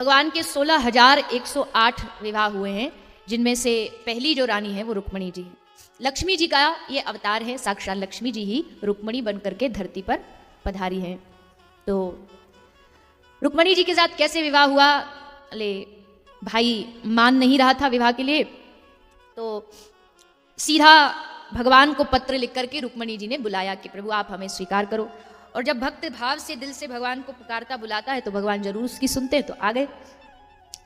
भगवान के 16,108 विवाह हुए हैं, जिनमें से पहली जो रानी है वो रुक्मणी जी है। लक्ष्मी जी का ये अवतार है, साक्षात लक्ष्मी जी ही रुक्मणी बन करके धरती पर पधारी हैं। तो रुक्मणी जी के साथ कैसे विवाह हुआ? ले भाई मान नहीं रहा था विवाह के लिए, तो सीधा भगवान को पत्र लिख करके रुक्मणी जी ने बुलाया कि प्रभु आप हमें स्वीकार करो। और जब भक्त भाव से दिल से भगवान को पुकारता बुलाता है तो भगवान जरूर उसकी सुनते हैं। तो आ गए,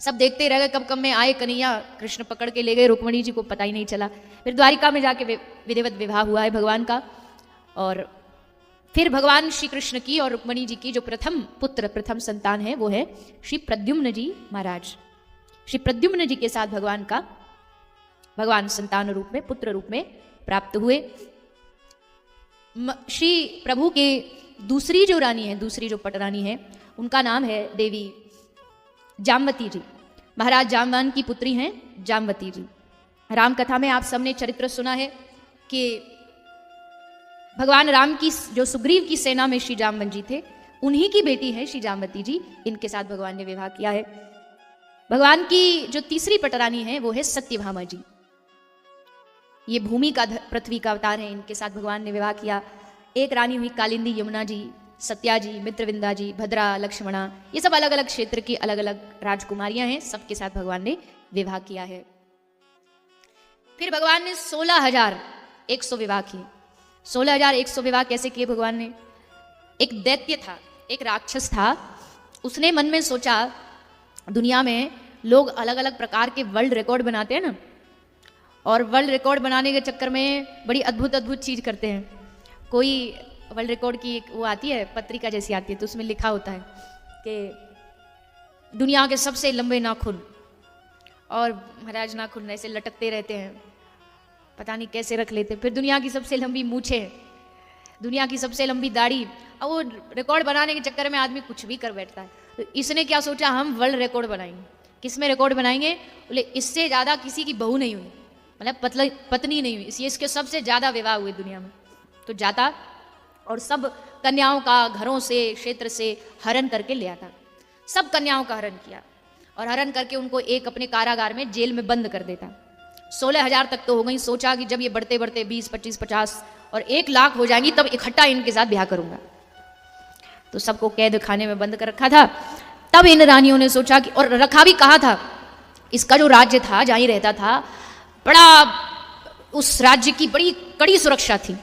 सब देखते रह गए कब कब में आए कन्हैया, कृष्ण पकड़ के ले गए, रुक्मणी जी को पता ही नहीं चला। फिर द्वारिका में जाके विधिवत विवाह हुआ है भगवान का। और फिर भगवान श्री कृष्ण की और रुक्मणी जी की जो प्रथम पुत्र प्रथम संतान है वो है श्री प्रद्युम्न जी महाराज। श्री प्रद्युम्न जी के साथ भगवान संतान रूप में पुत्र रूप में प्राप्त हुए। श्री प्रभु के दूसरी जो रानी है, दूसरी जो पटरानी है, उनका नाम है देवी जामवती जी। महाराज जामवान की पुत्री हैं जामवती जी। राम कथा में आप सबने चरित्र सुना है कि भगवान राम की जो सुग्रीव की सेना में श्री जामवन जी थे, उन्हीं की बेटी है श्री जामवती जी। इनके साथ भगवान ने विवाह किया है। भगवान की जो तीसरी पटरानी है वो है सत्यभामा जी। ये भूमि का पृथ्वी का अवतार है, इनके साथ भगवान ने विवाह किया। एक रानी हुई कालिंदी यमुना जी, सत्या जी, मित्रविंदा जी, भद्रा, लक्ष्मणा, ये सब अलग अलग क्षेत्र की अलग अलग राजकुमारियां हैं, सबके साथ भगवान ने विवाह किया है। फिर भगवान ने 16,100 विवाह किए। 16,100 विवाह कैसे किए भगवान ने? एक दैत्य था, एक राक्षस था, उसने मन में सोचा दुनिया में लोग अलग अलग प्रकार के वर्ल्ड रिकॉर्ड बनाते हैं ना, और वर्ल्ड रिकॉर्ड बनाने के चक्कर में बड़ी अद्भुत अद्भुत चीज करते हैं। कोई वर्ल्ड रिकॉर्ड की एक वो आती है, पत्रिका जैसी आती है, तो उसमें लिखा होता है कि दुनिया के सबसे लंबे नाखून, और महाराज नाखून ऐसे लटकते रहते हैं, पता नहीं कैसे रख लेते। फिर दुनिया की सबसे लंबी मूछें, दुनिया की सबसे लंबी दाढ़ी। अब वो रिकॉर्ड बनाने के चक्कर में आदमी कुछ भी कर बैठता है। तो इसने क्या सोचा, हम वर्ल्ड रिकॉर्ड बनाएंगे। किस में रिकॉर्ड बनाएंगे? बोले इससे ज्यादा किसी की बहू नहीं हुई, मतलब पत्नी नहीं हुई, इसलिए इसके सबसे ज्यादा विवाह हुए दुनिया में। तो जाता और सब कन्याओं का घरों से क्षेत्र से हरण करके ले आता, सब कन्याओं का हरण किया, और हरण करके उनको एक अपने कारागार में जेल में बंद कर देता। 16,000 तक तो हो गई। सोचा कि जब ये बढ़ते बढ़ते 20, 25, 50 और 1,00,000 हो जाएंगी तब इकट्ठा इनके साथ ब्याह करूंगा। तो सबको कैद खाने में बंद कर रखा था। तब इन रानियों ने सोचा कि, और रखा भी कहा था, इसका जो राज्य था जहाँ ही रहता था, बड़ा उस राज्य की बड़ी कड़ी सुरक्षा थी।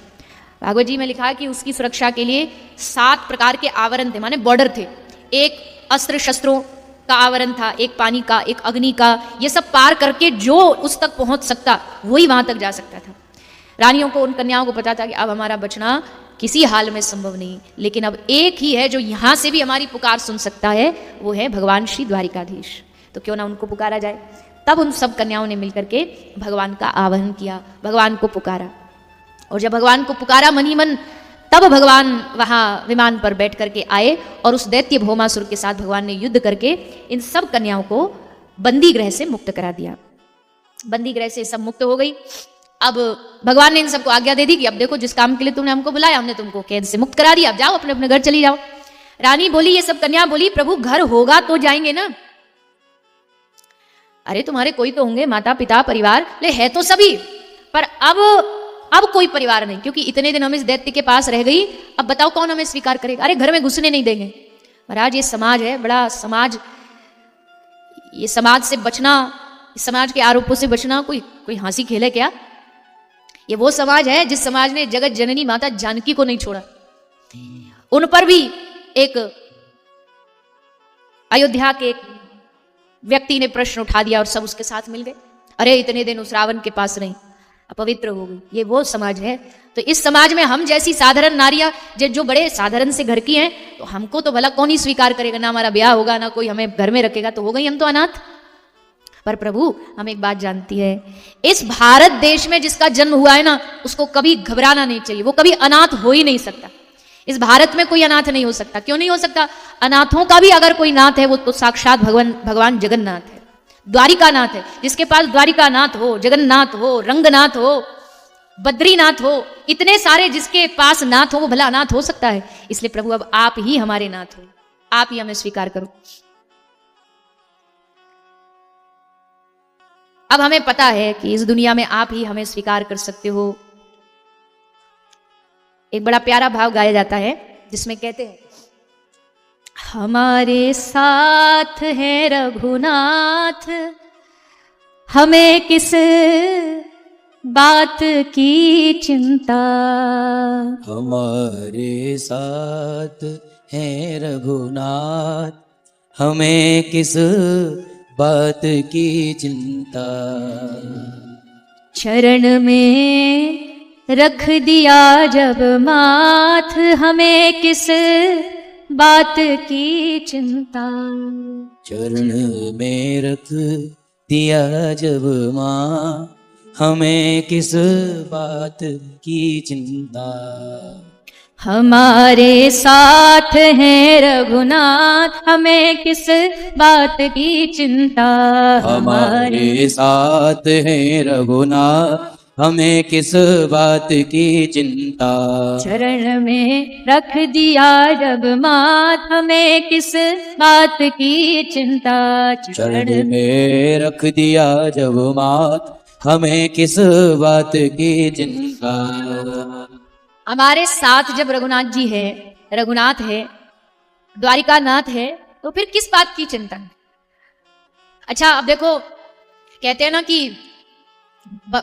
भागवत जी में लिखा है कि उसकी सुरक्षा के लिए 7 प्रकार के आवरण थे, माने बॉर्डर थे। एक अस्त्र शस्त्रों का आवरण था, एक पानी का, एक अग्नि का। ये सब पार करके जो उस तक पहुंच सकता वही वहां तक जा सकता था। रानियों को, उन कन्याओं को पता था कि अब हमारा बचना किसी हाल में संभव नहीं, लेकिन अब एक ही है जो यहां से भी हमारी पुकार सुन सकता है, वो है भगवान श्री द्वारिकाधीश। तो क्यों ना उनको पुकारा जाए। तब उन सब कन्याओं ने मिलकर के भगवान का आवाहन किया, भगवान को पुकारा। और जब भगवान को पुकारा मन ही मन, तब भगवान वहां विमान पर बैठ करके आए और उस दैत्य भौमासुर के साथ भगवान ने युद्ध करके इन सब कन्याओं को बंदी गृह से मुक्त करा दिया। बंदी गृह से सब मुक्त हो गई। अब भगवान ने इन सबको आज्ञा दे दी कि अब देखो जिस काम के लिए तुमने हमको बुलाया, हमने तुमको कैद से मुक्त करा दिया, अब जाओ अपने अपने घर चली जाओ। रानी बोली, ये सब कन्या बोली, प्रभु घर होगा तो जाएंगे ना। अरे तुम्हारे कोई तो होंगे, माता पिता परिवार, ले है तो सभी, पर अब कोई परिवार नहीं, क्योंकि इतने दिन हम इस दैत्य के पास रह गई, अब बताओ कौन हमें स्वीकार करेगा। अरे घर में घुसने नहीं देंगे। महाराज ये समाज है, बड़ा समाज, ये समाज से बचना, समाज के आरोपों से बचना कोई हंसी खेल है क्या? ये वो समाज है जिस समाज ने जगत जननी माता जानकी को नहीं छोड़ा। उन पर भी एक अयोध्या के एक व्यक्ति ने प्रश्न उठा दिया और सब उसके साथ मिल गए। अरे इतने दिन उस रावण के पास रही, अपवित्र हो गई। ये वो समाज है। तो इस समाज में हम जैसी साधारण नारियां जो बड़े साधारण से घर की हैं, तो हमको तो भला कौन ही स्वीकार करेगा? ना हमारा ब्याह होगा, ना कोई हमें घर में रखेगा, तो हो गई हम तो अनाथ। पर प्रभु हम एक बात जानती है, इस भारत देश में जिसका जन्म हुआ है ना, उसको कभी घबराना नहीं चाहिए, वो कभी अनाथ हो ही नहीं सकता। इस भारत में कोई अनाथ नहीं हो सकता। क्यों नहीं हो सकता? अनाथों का भी अगर कोई नाथ है, वो तो साक्षात भगवान जगन्नाथ है, द्वारिकानाथ है। जिसके पास द्वारिकानाथ हो, जगन्नाथ हो, रंगनाथ हो, बद्रीनाथ हो, इतने सारे जिसके पास नाथ हो, वो भला अनाथ हो सकता है? इसलिए प्रभु अब आप ही हमारे नाथ हो, आप ही हमें स्वीकार करो। अब हमें पता है कि इस दुनिया में आप ही हमें स्वीकार कर सकते हो। एक बड़ा प्यारा भाव गाया जाता है जिसमें कहते हैं, हमारे साथ है रघुनाथ, हमें किस बात की चिंता। हमारे साथ है रघुनाथ, हमें किस बात की चिंता। चरण में रख दिया जब माथ, हमें किस बात की चिंता। चरण में रख दिया जब माँ, हमें किस बात की चिंता। हमारे साथ है रघुनाथ, हमें किस बात की चिंता। हमारे साथ है रघुनाथ, हमें किस बात की चिंता। चरण में रख दिया जब माथ, हमें किस बात की चिंता। चरण में रख दिया जब मात, हमें किस बात की चिंता। हमारे साथ जब रघुनाथ जी है, रघुनाथ है, द्वारिका नाथ है, तो फिर किस बात की चिंता। अच्छा अब देखो, कहते हैं ना कि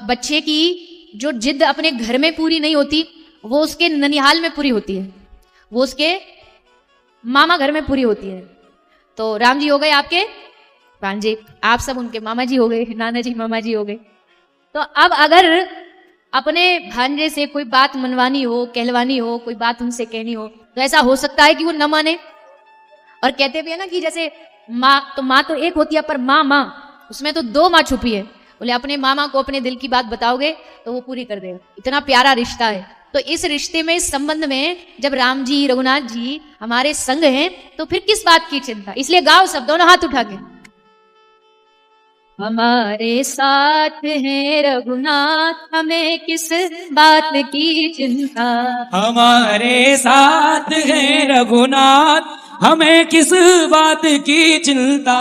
बच्चे की जो जिद अपने घर में पूरी नहीं होती, वो उसके ननिहाल में पूरी होती है, वो उसके मामा घर में पूरी होती है। तो राम जी हो गए आपके भांजे, आप सब उनके मामा जी हो गए, नाना जी मामा जी हो गए। तो अब अगर अपने भांजे से कोई बात मनवानी हो, कहलवानी हो, कोई बात उनसे कहनी हो, तो ऐसा हो सकता है कि वो न माने। और कहते भी है ना कि जैसे माँ तो एक होती है, पर माँ उसमें तो दो माँ छुपी है। बोले अपने मामा को अपने दिल की बात बताओगे तो वो पूरी कर देगा। इतना प्यारा रिश्ता है। तो इस रिश्ते में, इस संबंध में जब राम जी रघुनाथ जी हमारे संग हैं, तो फिर किस बात की चिंता। इसलिए गाओ सब, दोनों हाथ उठा के। हमारे साथ है रघुनाथ, हमें किस बात की चिंता। हमारे साथ है रघुनाथ, हमें किस बात की चिंता।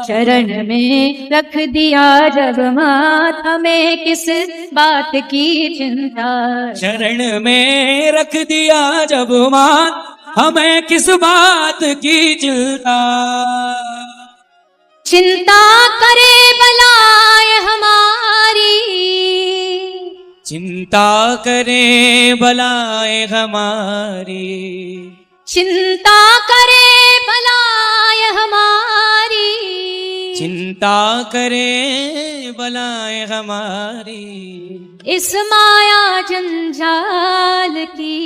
चरण में रख दिया जब माथ, हमें किस बात की चिंता। शरण में रख दिया जब मात, हमें किस बात की चिंता। चिंता करे बलाए हमारी, चिंता करे बलाए हमारी। चिंता करे बलाए हमारी, चिंता करे बलाए हमारी। इस माया जंजाल की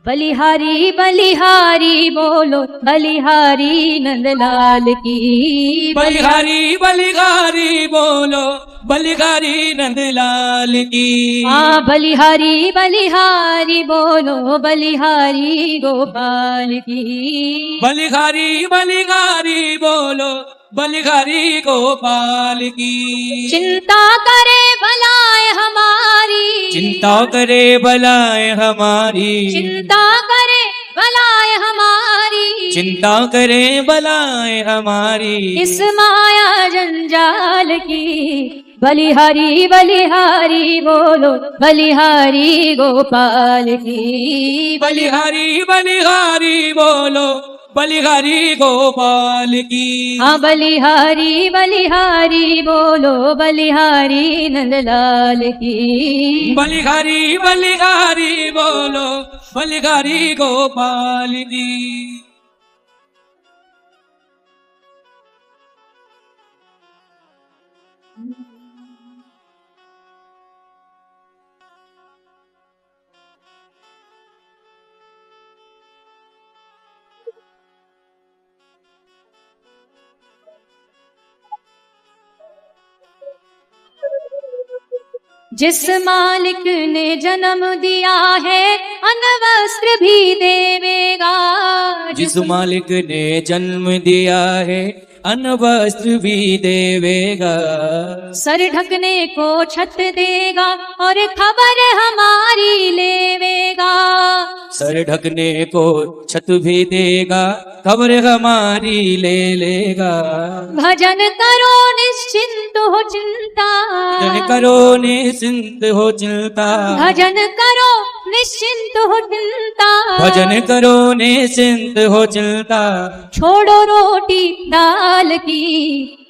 बलिहारी बलिहारी बोलो, बलिहारी नंदलाल की। बलिहारी बलिहारी बोलो, बलिहारी नंदलाल की। हाँ बलिहारी बलिहारी बोलो, बलिहारी गोपाल की। बलिहारी बलिहारी बोलो, बलिहारी गोपाल की। चिंता करे भलाए हमारी, चिंता करे भलाए हमारी। चिंता करे भलाए हमारी, चिंता करे भलाए हमारी। इस माया जंजाल की बलिहारी बलिहारी बोलो, बलिहारी गोपाल की। बलिहारी बलिहारी बोलो, बलिहारी गोपाल की। हाँ बलिहारी बलिहारी बोलो, बलिहारी नंदलाल की। बलिहारी बलिहारी बोलो, बलिहारी गोपाल की। जिस मालिक ने जन्म दिया है, अनवस्त्र भी देवेगा। जिस मालिक ने जन्म दिया है, अन्न वस्त्र भी देवेगा। सर ढकने को छत देगा और खबर हमारी लेवेगा। सर ढकने को छत भी देगा, खबर हमारी ले लेगा। भजन करो निश्चिंत हो चिंता, भजन करो निश्चिंत हो चिंता, भजन करो निश्चिंत हो चिंता, भजन करो निश्चिंत हो चिंता। छोड़ो रोटी दाल की,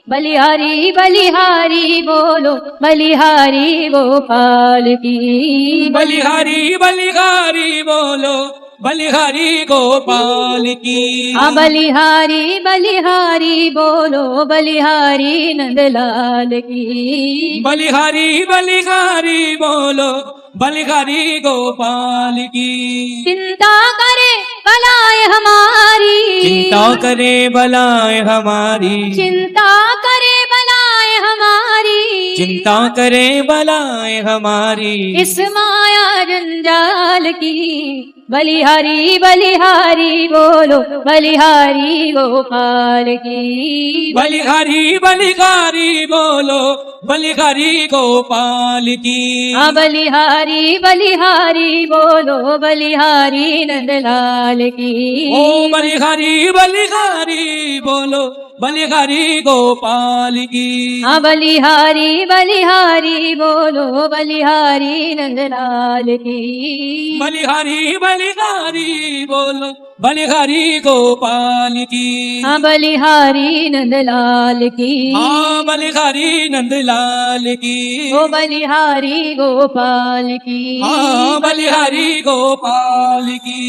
बलिहारी बलिहारी बोलो, बलिहारी गोपाल की। बलिहारी बलिहारी बोलो, बलिहारी गोपाल की। हाँ बलिहारी बलिहारी बोलो, बलिहारी नंदलाल की। बलिहारी बलिहारी बोलो, बलिहारी गोपाल की। चिंता करे बलाए हमारी, चिंता करे बलाए हमारी, चिंता करे बलाए हमारी, चिंता करे बलाए हमारी। इस माया जंजाल की, बलिहारी बलिहारी बोलो, बलिहारी गोपाल की। बलिहारी बलिहारी बोलो, बलिहारी गोपाल की। हाँ बलिहारी बलिहारी बोलो, बलिहारी नंदलाल की। ओ बलिहारी बलिहारी बोलो, बलिहारी गोपाल की। हाँ बलिहारी बलिहारी बोलो, बलिहारी नंदलाल की। बलिहारी बलिहारी बोलो, बलिहारी गोपाल की। हाँ बलिहारी नंदलाल की। हाँ बलिहारी नंदलाल की। ओ बलिहारी गोपाल की। हाँ बलिहारी गोपाल की।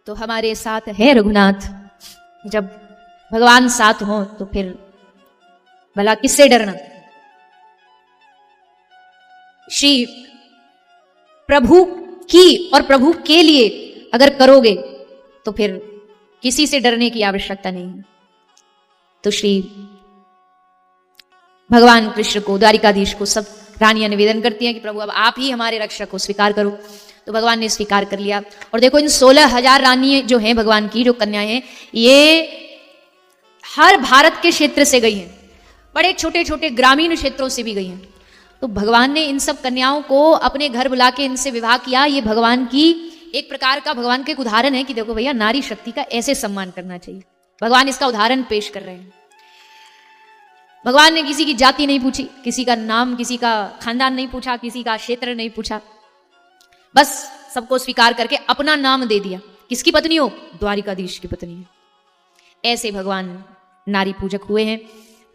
तो हमारे साथ है रघुनाथ। जब भगवान साथ हो तो फिर भला किससे डरना। श्री प्रभु की और प्रभु के लिए अगर करोगे तो फिर किसी से डरने की आवश्यकता नहीं है। तो श्री भगवान कृष्ण को, द्वारिकाधीश को सब रानियां निवेदन करती हैं कि प्रभु अब आप ही हमारे रक्षक को स्वीकार करो। तो भगवान ने स्वीकार कर लिया। और देखो इन 16,000 रानी जो हैं भगवान की, जो कन्याएं हैं, ये हर भारत के क्षेत्र से गई हैं, बड़े छोटे छोटे ग्रामीण क्षेत्रों से भी गई हैं। तो भगवान ने इन सब कन्याओं को अपने घर बुला के इनसे विवाह किया। ये भगवान की एक प्रकार का, भगवान के एक उदाहरण है कि देखो भैया नारी शक्ति का ऐसे सम्मान करना चाहिए। भगवान इसका उदाहरण पेश कर रहे हैं। भगवान ने किसी की जाति नहीं पूछी, किसी का नाम, किसी का खानदान नहीं पूछा, किसी का क्षेत्र नहीं पूछा, बस सबको स्वीकार करके अपना नाम दे दिया। किसकी पत्नी हो? द्वारिकाधीश की पत्नी है। ऐसे भगवान नारी पूजक हुए हैं।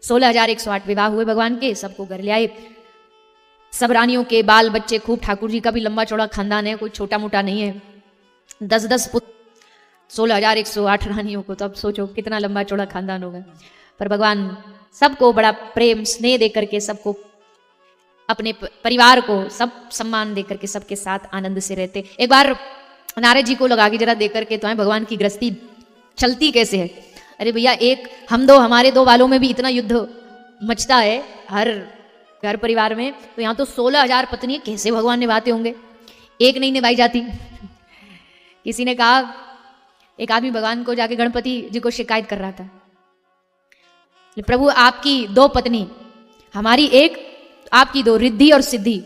16,108 विवाह हुए भगवान के, सबको घर ले आए। सब रानियों के बाल बच्चे खूब, ठाकुर जी का भी लंबा चौड़ा खानदान है, कोई छोटा मोटा नहीं है। 10-10 पुत्र, 16,108 रानियों को, तो अब सोचो कितना लंबा चौड़ा खानदान होगा। पर भगवान सबको बड़ा प्रेम स्नेह दे करके, सबको अपने परिवार को सब सम्मान दे करके सबके साथ आनंद से रहते। एक बार नारद जी को लगा के जरा देख करके तो है भगवान की गृहस्थी चलती कैसे है। अरे भैया एक हम दो, हमारे दो वालों में भी इतना युद्ध मचता है हर घर परिवार में, तो यहाँ तो 16,000 पत्नी कैसे भगवान निभाते होंगे, एक नहीं निभाई जाती। किसी ने कहा, एक आदमी भगवान को जाके गणपति जी को शिकायत कर रहा था, प्रभु आपकी 2 पत्नी, हमारी 1, आपकी 2, रिद्धि और सिद्धि।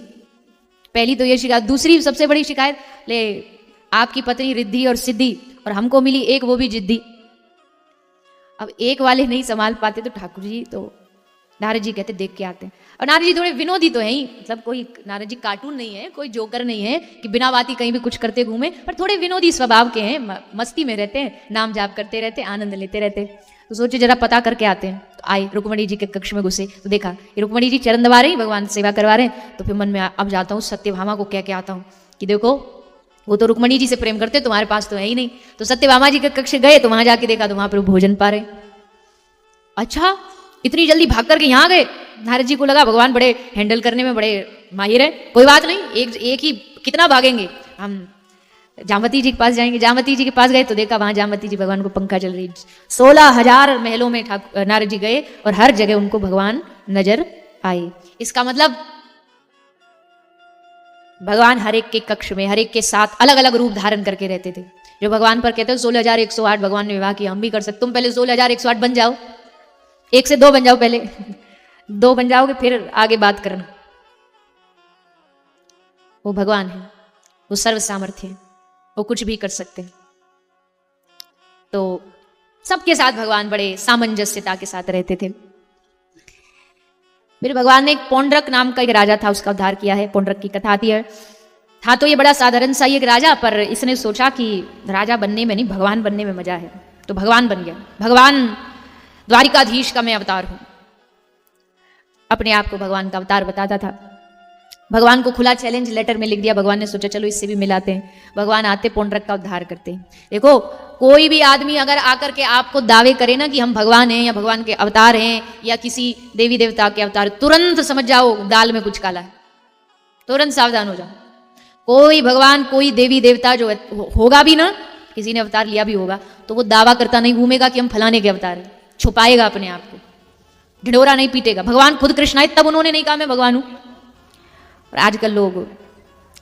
पहली तो ये शिकायत। दूसरी सबसे बड़ी शिकायत, ले आपकी पत्नी रिद्धि और सिद्धि और हमको मिली 1, वो भी जिद्दी। अब एक वाले नहीं संभाल पाते तो ठाकुर जी, तो नारद जी कहते देख के आते हैं। और नारद जी थोड़े विनोदी तो है ही, मतलब कोई नारद जी कार्टून नहीं है, कोई जोकर नहीं है कि बिना बात ही कहीं भी कुछ करते घूमे, पर थोड़े विनोदी स्वभाव के हैं, मस्ती में रहते हैं, नाम जाप करते रहते, आनंद लेते रहते। तो सोचे जरा पता करके आते हैं। तो आए, रुक्मणी जी के कक्ष में घुसे तो देखा ये रुक्मणी जी चरण दबा रही, भगवान सेवा करवा रहे हैं। तो फिर मन में अब जाता हूँ सत्यभामा को कह के आता हूँ कि देखो वो तो रुक्मणी जी से प्रेम करते, तुम्हारे पास तो है ही नहीं। तो सत्यभामा जी के कक्ष गए तो वहां जाके देखा तो वहां पर भोजन पा रहे। अच्छा इतनी जल्दी भाग करके यहाँ गए। नारद जी को लगा भगवान बड़े हैंडल करने में बड़े माहिर है, कोई बात नहीं, एक ही कितना भागेंगे, हम जामवती जी के पास जाएंगे। जामवती जी के पास गए तो देखा वहां जामवती जी भगवान को पंखा चल रही। 16,000 महलों में नारद जी गए और हर जगह उनको भगवान नजर आए। इसका मतलब भगवान हर एक के कक्ष में, हर एक के साथ अलग अलग रूप धारण करके रहते थे। जो भगवान पर कहते हो 16,108 भगवान ने विवाह किया, हम भी कर सकते। तुम पहले 16,108 बन जाओ, 1 से 2 बन जाओ, पहले 2 बन जाओगे फिर आगे बात करना। वो भगवान है, वो सर्व सामर्थ्य है, वो कुछ भी कर सकते हैं। तो सबके साथ भगवान बड़े सामंजस्यता के साथ रहते थे। फिर भगवान ने एक पौंड्रक नाम का एक राजा था, उसका उद्धार किया है। पौंड्रक की कथा आती है। था तो ये बड़ा साधारण सा एक राजा, पर इसने सोचा कि राजा बनने में नहीं, भगवान बनने में मजा है, तो भगवान बन गया। भगवान द्वारिकाधीश का मैं अवतार हूं, अपने आप को भगवान का अवतार बताता था। भगवान को खुला चैलेंज लेटर में लिख दिया। भगवान ने सोचा चलो इससे भी मिलाते हैं। भगवान आते, पौंड्रक का उद्धार करते हैं। देखो, कोई भी आदमी अगर आकर के आपको दावे करे ना कि हम भगवान हैं या भगवान के अवतार हैं या किसी देवी देवता के अवतार, तुरंत समझ जाओ दाल में कुछ काला है, तुरंत सावधान हो जाओ। कोई भगवान, कोई देवी देवता जो होगा भी ना, किसी ने अवतार लिया भी होगा, तो वो दावा करता नहीं घूमेगा कि हम फलाने के अवतार हैं, छुपाएगा अपने आप को, ढिढोरा नहीं पीटेगा। भगवान खुद कृष्ण आए तब उन्होंने नहीं कहा मैं भगवान हूं। और आजकल लोग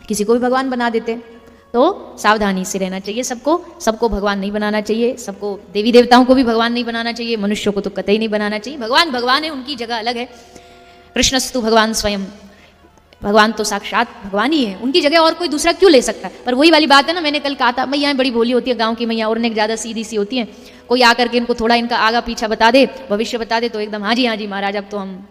किसी को भी भगवान बना देते हैं, तो सावधानी से रहना चाहिए। सबको भगवान नहीं बनाना चाहिए, सबको देवी देवताओं को भी भगवान नहीं बनाना चाहिए, मनुष्यों को तो कतई नहीं बनाना चाहिए। भगवान भगवान है, उनकी जगह अलग है। कृष्णस्तु भगवान स्वयं, भगवान तो साक्षात भगवान ही है, उनकी जगह और कोई दूसरा क्यों ले सकता है। पर वही वाली बात है ना, मैंने कल कहा था, मैयाँ बड़ी भोली होती है, गाँव की मैया और ज़्यादा सीधी सी होती हैं। कोई आकर के इनको थोड़ा इनका आगा पीछा बता दे, भविष्य बता दे, तो एकदम हाँ जी महाराज अब तो हम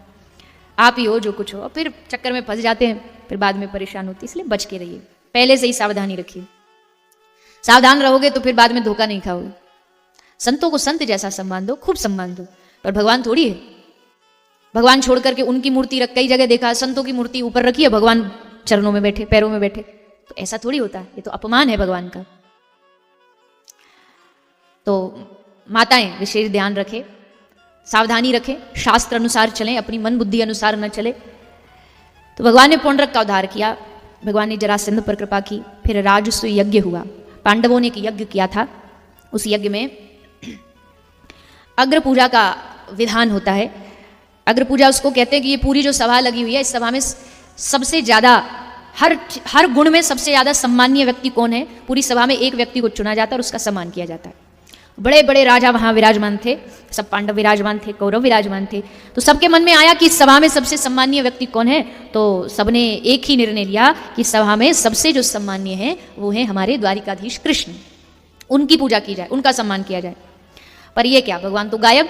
आप ही हो जो कुछ हो, फिर चक्कर में फंस जाते हैं, फिर बाद में परेशान होती है। इसलिए बच के रहिए, पहले से ही सावधानी रखिए। सावधान रहोगे तो फिर बाद में धोखा नहीं खाओगे। संतों को संत जैसा सम्मान दो, खूब सम्मान दो, पर भगवान थोड़ी है। भगवान छोड़ करके उनकी मूर्ति रख, कई जगह देखा संतों की मूर्ति ऊपर रखी है, भगवान चरणों में बैठे, पैरों में बैठे, तो ऐसा थोड़ी होता है। ये तो अपमान है भगवान का। तो माताएं विशेष ध्यान रखें, सावधानी रखें, शास्त्र अनुसार चलें, अपनी मन बुद्धि अनुसार न चले। तो भगवान ने पौंड्रक का उद्धार किया, भगवान ने जरासंध पर कृपा की। फिर राजस्व यज्ञ हुआ, पांडवों ने एक यज्ञ किया था। उस यज्ञ में अग्र पूजा का विधान होता है। अग्र पूजा उसको कहते हैं कि ये पूरी जो सभा लगी हुई है, इस सभा में सबसे ज्यादा हर गुण में सबसे ज्यादा सम्मानीय व्यक्ति कौन है, पूरी सभा में एक व्यक्ति को चुना जाता है और उसका सम्मान किया जाता है। बड़े बड़े राजा वहां विराजमान थे, सब पांडव विराजमान थे, कौरव विराजमान थे। तो सबके मन में आया कि इस सभा में सबसे सम्मानीय व्यक्ति कौन है, तो सबने एक ही निर्णय लिया कि सभा में सबसे जो सम्मानीय है वो है हमारे द्वारिकाधीश कृष्ण, उनकी पूजा की जाए, उनका सम्मान किया जाए। पर ये क्या, भगवान तो गायब,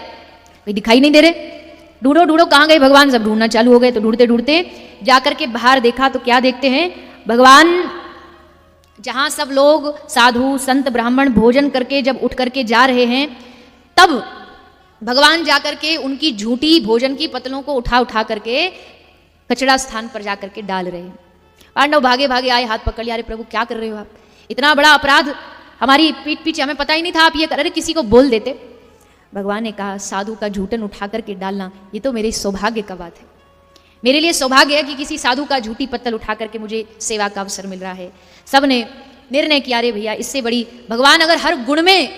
कोई दिखाई नहीं दे रहे। ढूंढो ढूंढो कहाँ गए भगवान, सब ढूंढना चालू हो गए। तो ढूंढते ढूंढते जाकर के बाहर देखा तो क्या देखते हैं, भगवान जहां सब लोग साधु संत ब्राह्मण भोजन करके जब उठ करके जा रहे हैं, तब भगवान जाकर के उनकी झूठी भोजन की पतलों को उठा उठा करके कचड़ा स्थान पर जाकर के डाल रहे हैं। पांडव भागे भागे आए, हाथ पकड़ लिया, अरे प्रभु क्या कर रहे हो आप, इतना बड़ा अपराध हमारी पीठ पीछे, हमें पता ही नहीं था आप ये कर रहे, किसी को बोल देते। भगवान ने कहा साधु का झूठन उठा करके डालना ये तो मेरे सौभाग्य का बात है, मेरे लिए सौभाग्य है कि किसी साधु का झूठी पत्तल उठा करके मुझे सेवा का अवसर मिल रहा है। सबने निर्णय किया, अरे भैया इससे बड़ी, भगवान अगर हर गुण में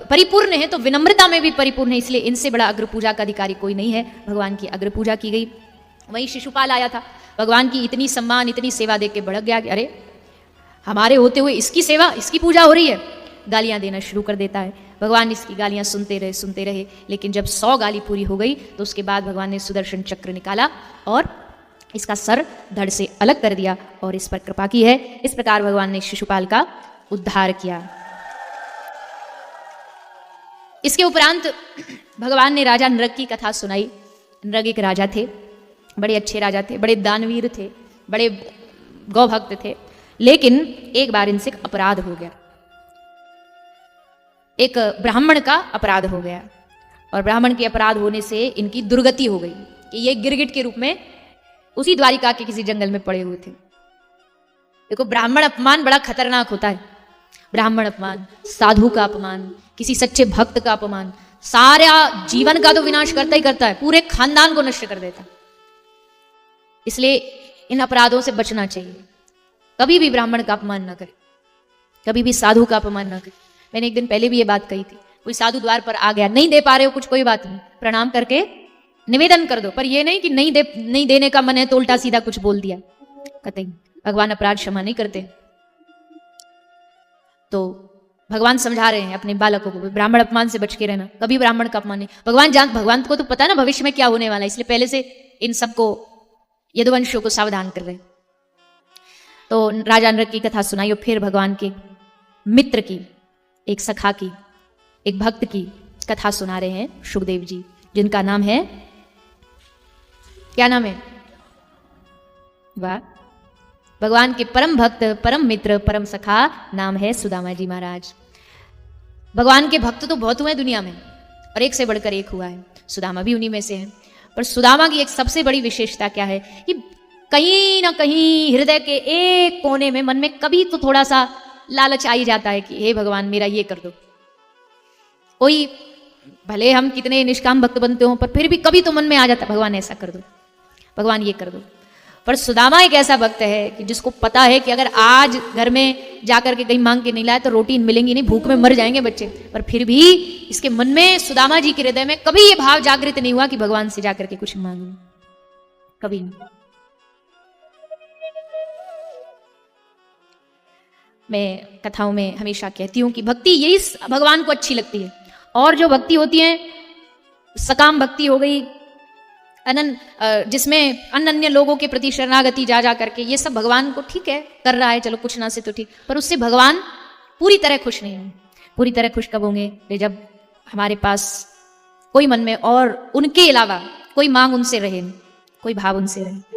परिपूर्ण है तो विनम्रता में भी परिपूर्ण है, इसलिए इनसे बड़ा अग्र पूजा का अधिकारी कोई नहीं है। भगवान की अग्र पूजा की गई। वहीं शिशुपाल आया था, भगवान की इतनी सम्मान इतनी सेवा देख के भड़क गया कि अरे हमारे होते हुए इसकी सेवा इसकी पूजा हो रही है, गालियां देना शुरू कर देता है। भगवान इसकी गालियां सुनते रहे, लेकिन जब 100 गाली पूरी हो गई तो उसके बाद भगवान ने सुदर्शन चक्र निकाला और इसका सर धड़ से अलग कर दिया और इस पर कृपा की है। इस प्रकार भगवान ने शिशुपाल का उद्धार किया। इसके उपरांत भगवान ने राजा नृग की कथा सुनाई। नृग एक राजा थे, बड़े अच्छे राजा थे, बड़े दानवीर थे, बड़े गौभक्त थे, लेकिन एक बार इनसे अपराध हो गया, एक ब्राह्मण का अपराध हो गया और ब्राह्मण के अपराध होने से इनकी दुर्गति हो गई कि ये गिरगिट के रूप में उसी द्वारिका के किसी जंगल में पड़े हुए थे। देखो ब्राह्मण अपमान बड़ा खतरनाक होता है, ब्राह्मण अपमान, साधु का अपमान, किसी सच्चे भक्त का अपमान सारा जीवन का तो विनाश करता ही करता है, पूरे खानदान को नष्ट कर देता है। इसलिए इन अपराधों से बचना चाहिए। कभी भी ब्राह्मण का अपमान न करे, कभी भी साधु का अपमान न करे। मैंने एक दिन पहले भी ये बात कही थी, कोई साधु द्वार पर आ गया, नहीं दे पा रहे हो कुछ, कोई बात नहीं, प्रणाम करके निवेदन कर दो, पर ये नहीं कि नहीं देने का मन है तो उल्टा सीधा कुछ बोल दिया, कतई। भगवान अपराध क्षमा नहीं करते। तो भगवान समझा रहे हैं अपने बालकों को, ब्राह्मण अपमान से बच के रहना, कभी ब्राह्मण का अपमान नहीं। भगवान को तो पता है ना भविष्य में क्या होने वाला है, इसलिए पहले से इन सबको यदुवंशियों को सावधान कर रहे हैं। तो राजा नृग की कथा सुनाई और फिर भगवान के मित्र की, एक सखा की, एक भक्त की कथा सुना रहे हैं सुखदेव जी, जिनका नाम है, क्या नाम है? वाह, भगवान के परम भक्त, परम मित्र, परम सखा नाम है सुदामा जी महाराज। भगवान के भक्त तो बहुत हुए दुनिया में और एक से बढ़कर एक हुआ है, सुदामा भी उन्हीं में से है। पर सुदामा की एक सबसे बड़ी विशेषता क्या है कि कहीं ना कहीं हृदय के एक कोने में, मन में कभी तो थोड़ा सा लालच आ ही जाता है कि हे भगवान मेरा ये कर दो। कोई भले हम कितने निष्काम भक्त बनते हो, पर फिर भी कभी तो मन में आ जाता भगवान ऐसा कर दो, भगवान ये कर दो। पर सुदामा एक ऐसा भक्त है कि जिसको पता है कि अगर आज घर में जाकर के कहीं मांग के नहीं लाए तो रोटी मिलेंगी नहीं, भूख में मर जाएंगे बच्चे। पर फिर भी इसके मन में, सुदामा जी के हृदय में कभी ये भाव जागृत नहीं हुआ कि भगवान से जाकर के कुछ मांगू, कभी नहीं। मैं कथाओं में हमेशा कहती हूं कि भक्ति यही भगवान को अच्छी लगती है। और जो भक्ति होती है, सकाम भक्ति हो गई, जिसमें अन्य लोगों के प्रति शरणागति जा करके, ये सब भगवान को ठीक है कर रहा है, चलो कुछ ना से तो ठीक, पर उससे भगवान पूरी तरह खुश नहीं है। पूरी तरह खुश कब होंगे? जब हमारे पास कोई मन में और उनके अलावा कोई मांग उनसे रहे, कोई भाव उनसे रहे।